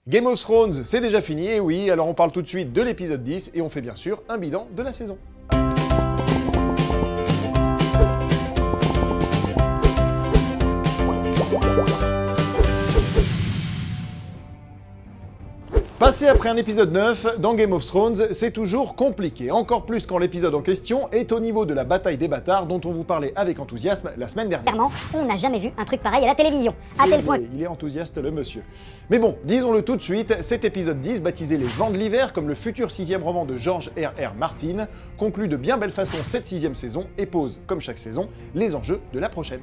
Game of Thrones, c'est déjà fini, et oui, alors on parle tout de suite de l'épisode 10, et on fait bien sûr un bilan de la saison. Passer après un épisode 9 dans Game of Thrones, c'est toujours compliqué, encore plus quand l'épisode en question est au niveau de la bataille des bâtards dont on vous parlait avec enthousiasme la semaine dernière. Clairement, on n'a jamais vu un truc pareil à la télévision, à tel point... Il est enthousiaste le monsieur. Mais bon, disons-le tout de suite, cet épisode 10, baptisé Les Vents de l'Hiver, comme le futur 6e roman de George R.R. Martin, conclut de bien belle façon cette 6e saison et pose, comme chaque saison, les enjeux de la prochaine.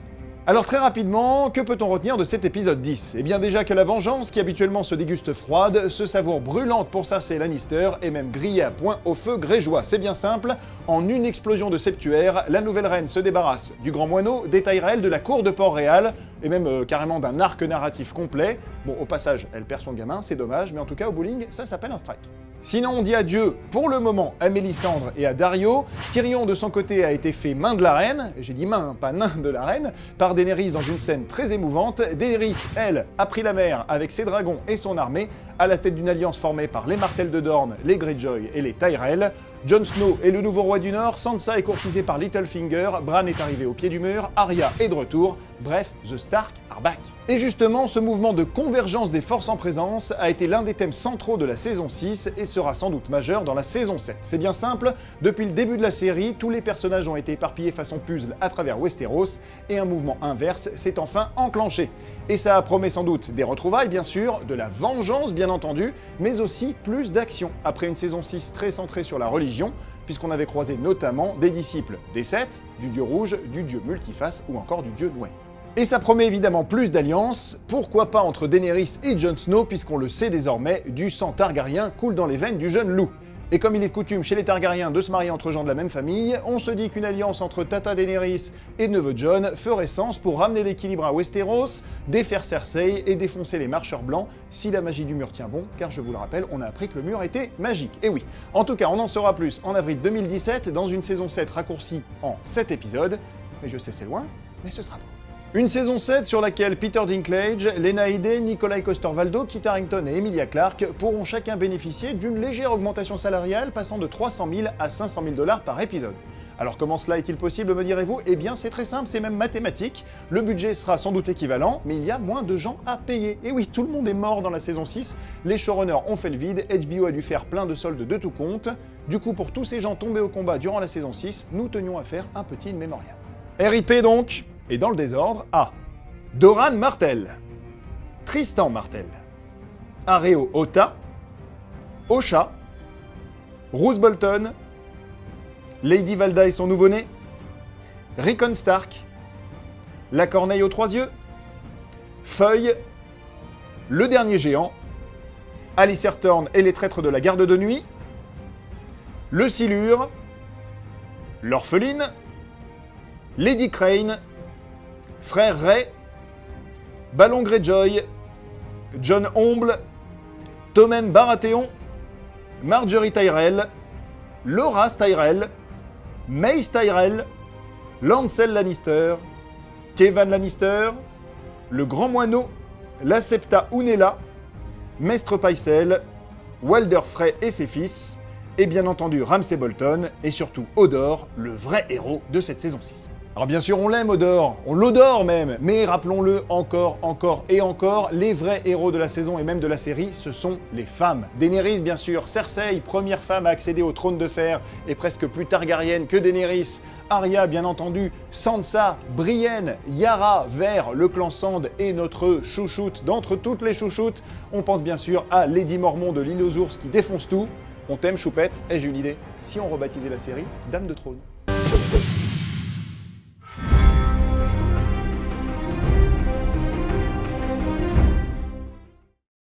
Alors très rapidement, que peut-on retenir de cet épisode 10 ? Eh bien déjà que la vengeance, qui habituellement se déguste froide, se savoure brûlante pour Cersei Lannister et même grillée à point au feu grégeois. C'est bien simple, en une explosion de septuaire, la nouvelle reine se débarrasse du Grand Moineau, des Tyrell, de la cour de Port-Réal, et même carrément d'un arc narratif complet. Bon, au passage, elle perd son gamin, c'est dommage, mais en tout cas au bowling, ça s'appelle un strike. Sinon, on dit adieu, pour le moment, à Mélisandre et à Daario. Tyrion, de son côté, a été fait main de la reine, j'ai dit main, pas nain de la reine, par Daenerys dans une scène très émouvante. Daenerys, elle, a pris la mer avec ses dragons et son armée, à la tête d'une alliance formée par les Martels de Dorne, les Greyjoy et les Tyrell. Jon Snow est le nouveau roi du Nord, Sansa est courtisée par Littlefinger, Bran est arrivé au pied du mur, Arya est de retour, bref, The Stark are back. Et justement, ce mouvement de convergence des forces en présence a été l'un des thèmes centraux de la saison 6 et sera sans doute majeur dans la saison 7. C'est bien simple, depuis le début de la série, tous les personnages ont été éparpillés façon puzzle à travers Westeros, et un mouvement inverse s'est enfin enclenché. Et ça promet sans doute des retrouvailles, bien sûr, de la vengeance, bien entendu, mais aussi plus d'action, après une saison 6 très centrée sur la religion, puisqu'on avait croisé notamment des disciples des Sept, du dieu rouge, du dieu multiface ou encore du dieu noir. Et ça promet évidemment plus d'alliances, pourquoi pas entre Daenerys et Jon Snow, puisqu'on le sait désormais, du sang targaryen coule dans les veines du jeune loup. Et comme il est de coutume chez les Targaryens de se marier entre gens de la même famille, on se dit qu'une alliance entre Tata Daenerys et neveu Jon ferait sens pour ramener l'équilibre à Westeros, défaire Cersei et défoncer les marcheurs blancs, si la magie du mur tient bon, car je vous le rappelle, on a appris que le mur était magique. Et oui, en tout cas, on en saura plus en avril 2017, dans une saison 7 raccourcie en 7 épisodes, mais je sais c'est loin, mais ce sera bon. Une saison 7 sur laquelle Peter Dinklage, Lena Headey, Nikolai Coster-Waldau, Kit Harington et Emilia Clarke pourront chacun bénéficier d'une légère augmentation salariale passant de 300 000 à 500 000 $ par épisode. Alors comment cela est-il possible, me direz-vous ? Eh bien c'est très simple, c'est même mathématique. Le budget sera sans doute équivalent, mais il y a moins de gens à payer. Et oui, tout le monde est mort dans la saison 6, les showrunners ont fait le vide, HBO a dû faire plein de soldes de tout compte. Du coup, pour tous ces gens tombés au combat durant la saison 6, nous tenions à faire un petit mémorial. RIP donc. Et dans le désordre, A. Doran Martell, Tristan Martell, Areo Ota, Osha, Roose Bolton, Lady Valda et son nouveau-né, Rickon Stark, la corneille aux 3 yeux, Feuille, le dernier géant, Alistair Thorne et les traîtres de la garde de nuit, le Silure, l'orpheline, Lady Crane, Frère Ray, Balon Greyjoy, John Omble, Tommen Baratheon, Marjorie Tyrell, Loras Tyrell, Mace Tyrell, Lancel Lannister, Kevan Lannister, le Grand Moineau, la Septa Unella, Maestre Pycelle, Walder Frey et ses fils, et bien entendu Ramsay Bolton, et surtout Hodor, le vrai héros de cette saison 6. Alors bien sûr, on l'aime Hodor, on l'odore même, mais rappelons-le encore et encore, les vrais héros de la saison et même de la série, ce sont les femmes. Daenerys bien sûr, Cersei, première femme à accéder au trône de fer, et presque plus targaryenne que Daenerys, Arya bien entendu, Sansa, Brienne, Yara, Ver, le clan Sand et notre chouchoute d'entre toutes les chouchoutes, on pense bien sûr à Lady Mormont de l'île aux ours qui défonce tout. On t'aime choupette, et j'ai une idée, si on rebaptisait la série Dame de Trône.